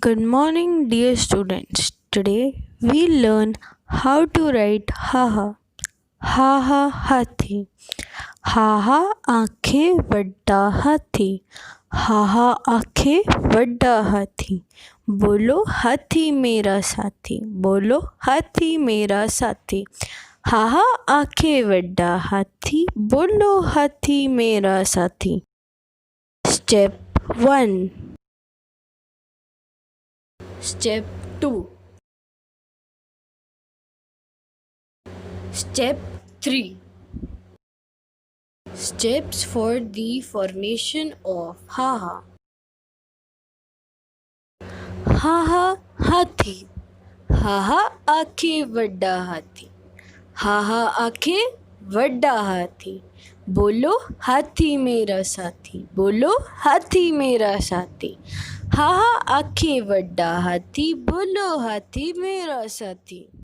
Good morning, dear students. Today we learn how to write Hahaa. Hahaa hathi. Haha आंखें बड़ा हाथी. हाहा आंखें बड़ा हाथी. बोलो हाथी मेरा साथी. बोलो हाथी मेरा साथी. हाहा आंखें बड़ा हाथी. बोलो हाथी मेरा साथी. Step 1. Step 2. Step 3. Steps for the formation of Haha. Haha हाथी. हाहा आंखें बड़ा हाथी. हाहा आंखें बड़ा हाथी. बोलो हाथी मेरा साथी. बोलो हाथी मेरा साथी. हाहा आंखें बड़ा हाथी. बोलो हाथी मेरा साथी.